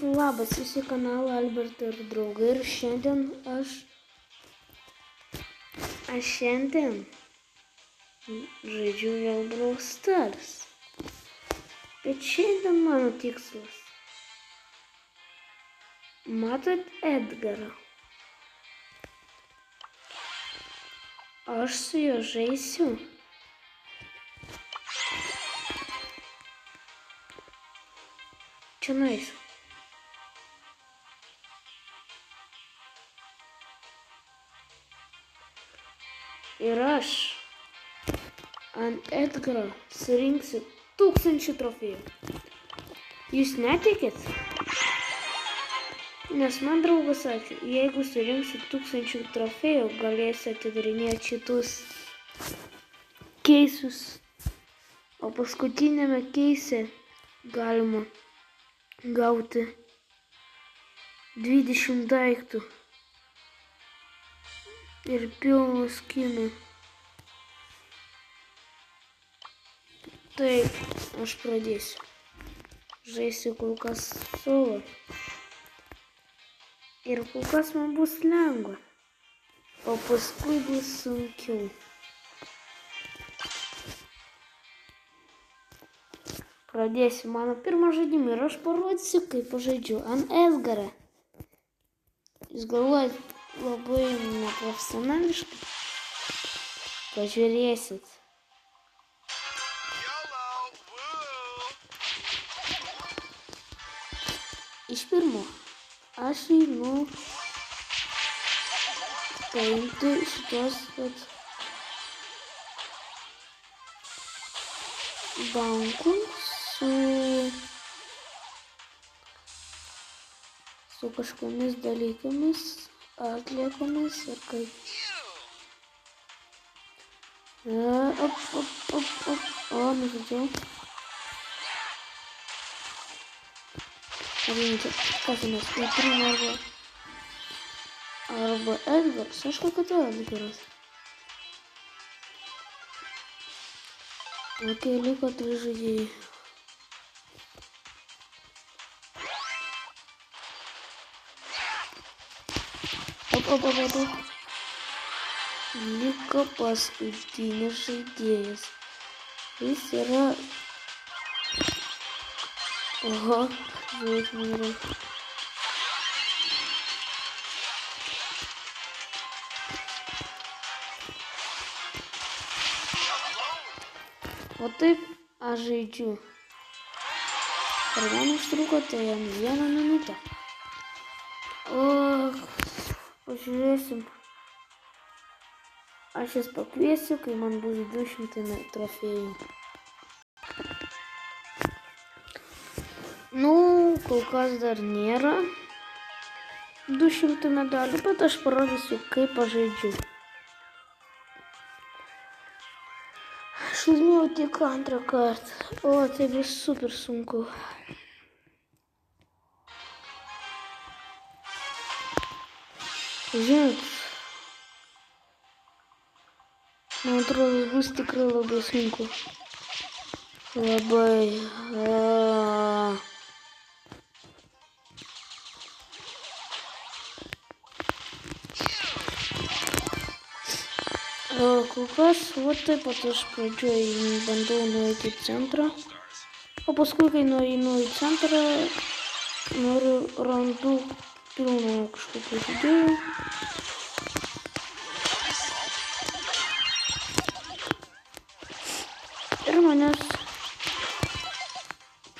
labas visi kanalo Albertai ir draugai. Ir šiandien aš žaidžiu vėl Brawl Stars. Bet šiandien mano tikslas. Matot Edgarą? Aš su juo žaisiu. Čionais. Ir aš ant Edgaro surinksiu 1000 trofėjų. Jūs netikit? Nes man draugas sakė, jeigu surinksiu 1000 trofėjų, galėsiu atidarinėti šitus keisus. O paskutinėme keise galima gauti 20 daiktų ir pilną skinų. Tai aš pradėsiu. Žaisiu kol kas solo. Ir kol kas man bus lengva. O paskui bus sunkiau. Pradėsiu mano pirmą žaidimą ir aš parodysiu, kaip pažaidžiu ant Edgarą. Jūs galvojat labai neprofesionališkai? Pažiūrėsit. Iš pirmo aš einu paimti šitos bankus su kažkomis dalykomis, atliekomis ir kaip. Nužudžiau. Kas mes, Primo arba Edgaras, aišku, kad Edgaras. Ok, liko 3 žaidėjai. Liko paskutinis žaidėjas. Jis yra... Oho, žiūrėk, man yra. O taip aš žaidžiu. Ir man užtruko tai jam 1 minutę. O, pažiūrėsim. Aš jas pakviesiu, kai man bus 200 trofėjų. Nu, kol kas dar nėra 200 medalių, bet aš parodysiu, kaip aš žaidžiu. Aš laimėjau tik 2 kartą. O, tai bus super sunku. Žinot, man atrodo, bus tikrai labai sunku. Labai. Kol kas, va taip pat aš pradžioj bandau nueiti į centrą. O paskui, kai nueinu į centrą, randu pilną kažkokių žaidėjų. Ir manęs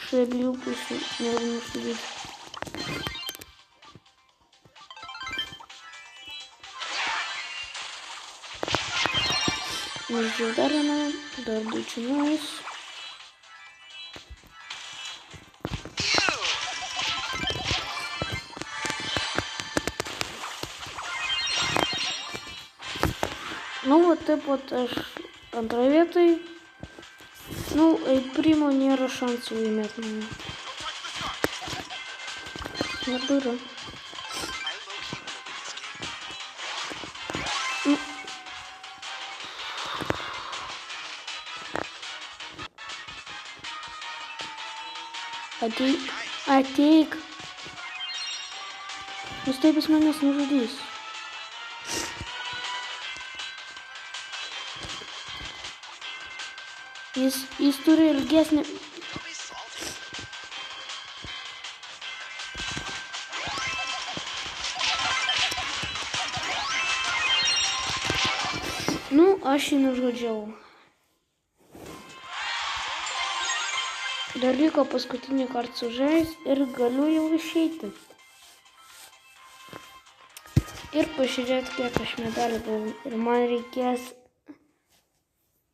iš abiejų pusių nori nužudyti. Nužudžiau dar vieną, dar 2 čionais. Nu, va taip pat aš antroje vietoj. Nu, Primo nėra šansų laimėti mane. Nebūra. Ateik. Nustebęs manęs nužudys. Jis turi ilgesnį... Nu, aš jį nužudžiau. Dar liko paskutinį kartą sužaisti ir galiu jau išeiti. Ir pažiūrėti, kiek aš medalių gavau. Ir man reikės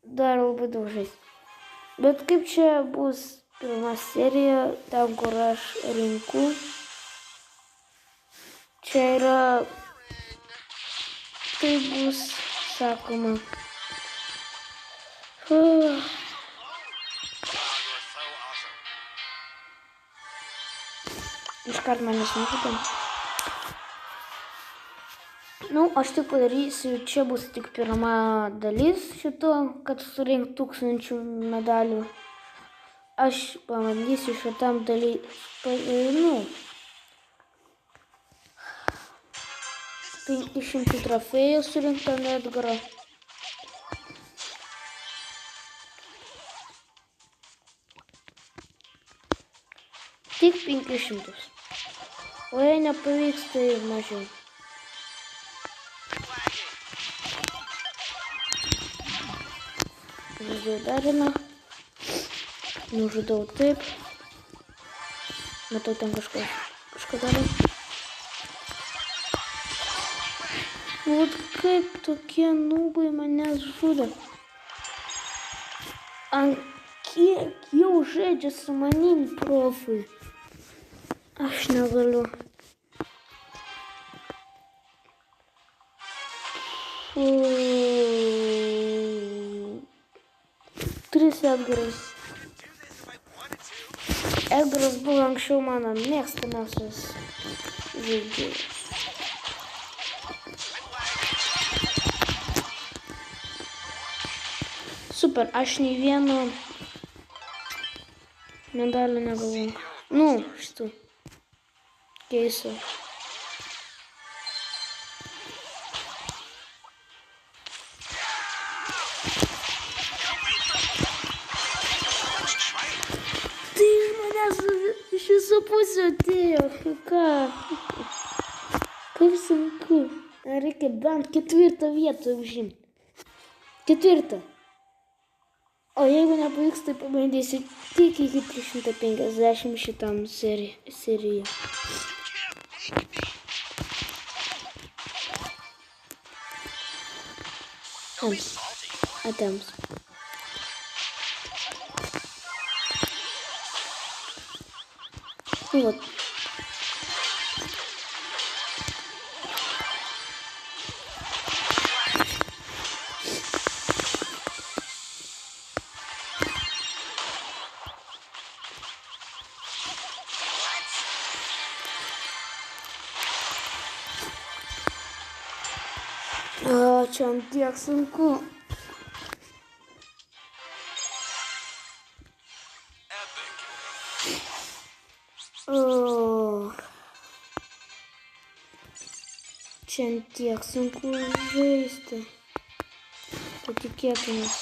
dar labai daug žaisti. Bet kaip čia bus pirma serija, ten kur aš rinku. Čia yra... Tai bus, sakoma. Iškart manęs nužudė. Nu, aš tik padarysiu, čia bus tik pirma dalis šito, kad surink 1000 medalių. Aš pabandysiu šitam daly, nu, 500 trofėjų surinkto ant Edgaro. Tik 500. O jei nepavyks, tai mažiau. Nužudau dar vieną. Nužudau taip. Matau, ten kažką darau. Vat kaip tokie nubai manęs žudo. Ant kiek jau žaidžia su manim profai. Aš negaliu. Tris Edgaras. Edgaras buvo anksčiau mano mėgstamiausias žaidėjas. Super, aš nei vieno medalio negavau. Nu, šitų. Keisiu. Tai iš manęs iš visų pusių atėjo. Ką? Kaip sunku. Reikia bent 4 vietą užimti. 4. O jeigu nepavyks, tai pabandysiu tik iki 350 šitam serijai. Atems. Вот. Čia ant tiek sunku. Čia ant tiek sunku žaisti. Patikėkimės.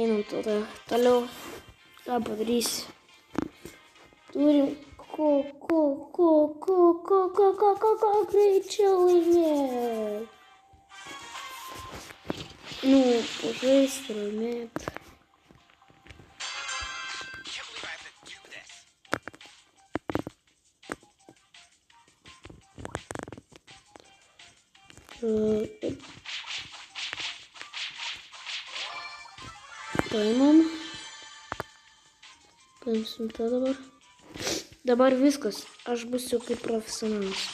Einam tada toliau. Ką padarysi? Turim greičiau laimėt. Nu, pažaisti, laimėt. Paimam. Paimsim tą dabar. Dabar viskas, aš būsiu kaip profesionalas.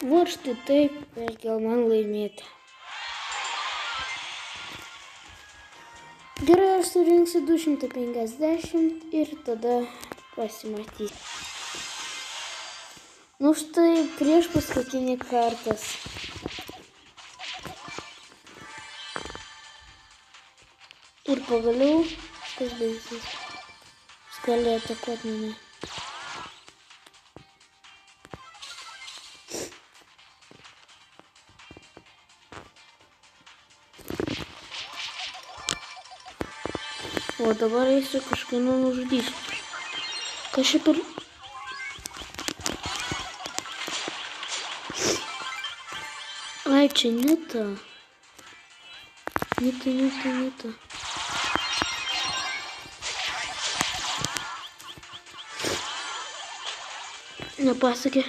Вот štai taip reikia man laimėti. Gerai, aš surinksiu 250 ir tada pasimatysiu. Nu štai prieš paskutinį kartas. Ir pagaliau, kas baigsis, jis gali atakuoti mane. O dabar eisiu kažkieno nužudysiu. Kas čia per... Ai, čia ne ta. Ne ta. Nepasakė.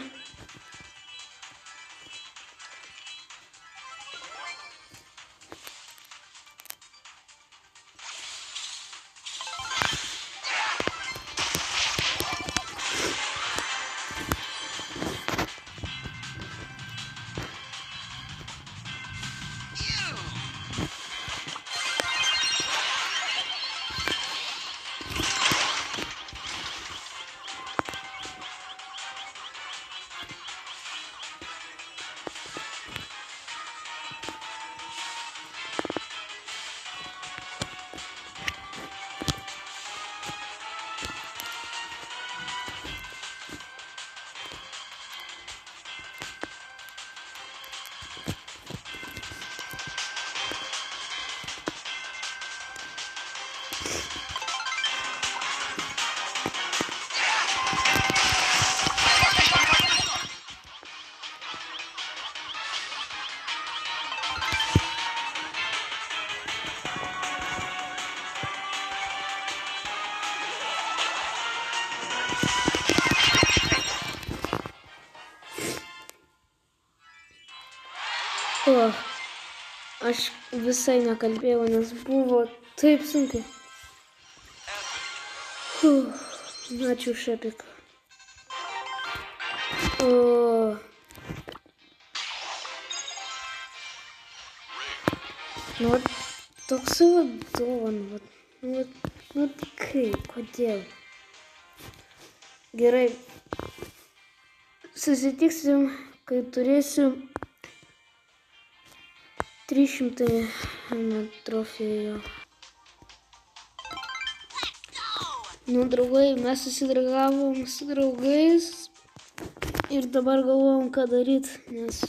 O, aš visai nekalbėjau, nes buvo taip sunkiai. Ačiū už epiką. Nu, toks dovana. Nu, kaip, kodėl? Gerai. Susitiksim, kai turėsiu 300 trofėjų. Nu, draugai, mes susidraugavom su draugais ir dabar galvojom, ką daryti, nes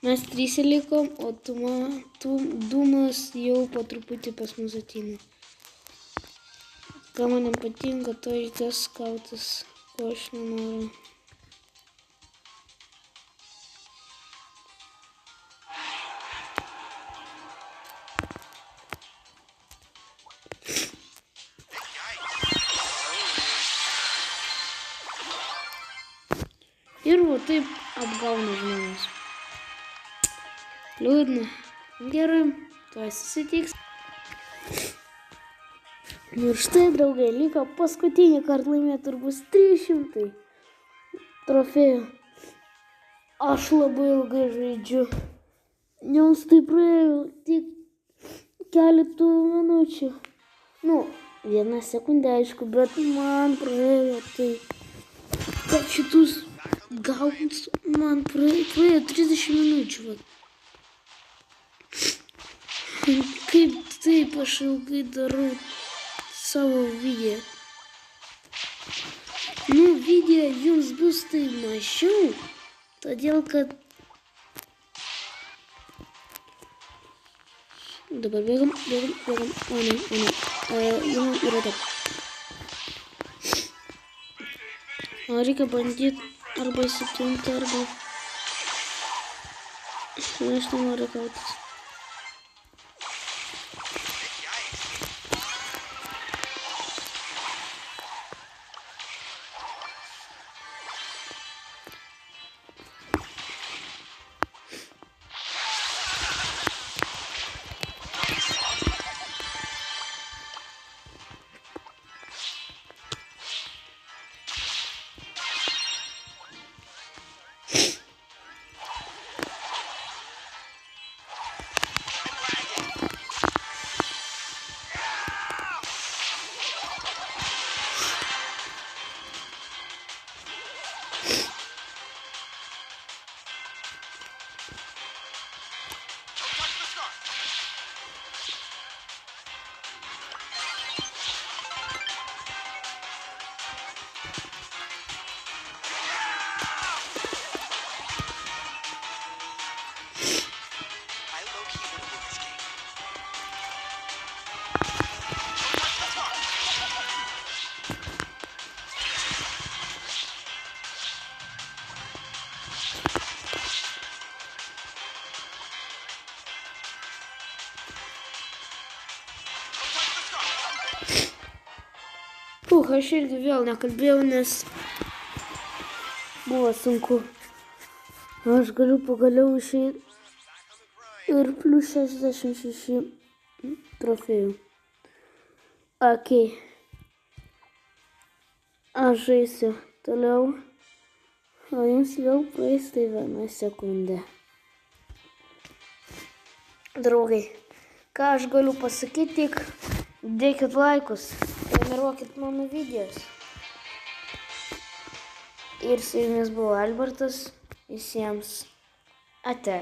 mes 3 likom, o Dumas jau po truputį pas mus ateina. Ką man patinka, to iš tas skautas, ko aš nenoriu. Ir va taip apgauna žmonės. Liūdna. Gerai, tuoj susitiks. Ir štai, draugai, liko paskutinį kartą laimėti ir bus 300 trofėjų. Aš labai ilgai žaidžiu. Nes tai praėjo tik keletų minučių. Nu, 1 sekundę, aišku, bet man praėjo tai. Kad šitus gaut man praėjo 30 minučių. Va. Kaip taip aš ilgai darau savo video. Nu, video jums bus tai mažiau, todėl kad Dabar bėgam. O ne. Jau yra taip. Reikia bandyti arba 7, arba... Aš nenoriu kautis. Aš irgi vėl nekalbėjau, nes buvo sunku. Aš galiu pagaliau išeiti ir plus 66 trofėjų. Ok. Aš žaisiu toliau, o jums vėl praeis tai 1 sekundė. Draugai, ką aš galiu pasakyti, tik dėkit laikus. Prenumeruokit mano videos. Ir su jumis buvo Albertas. Visiems ate.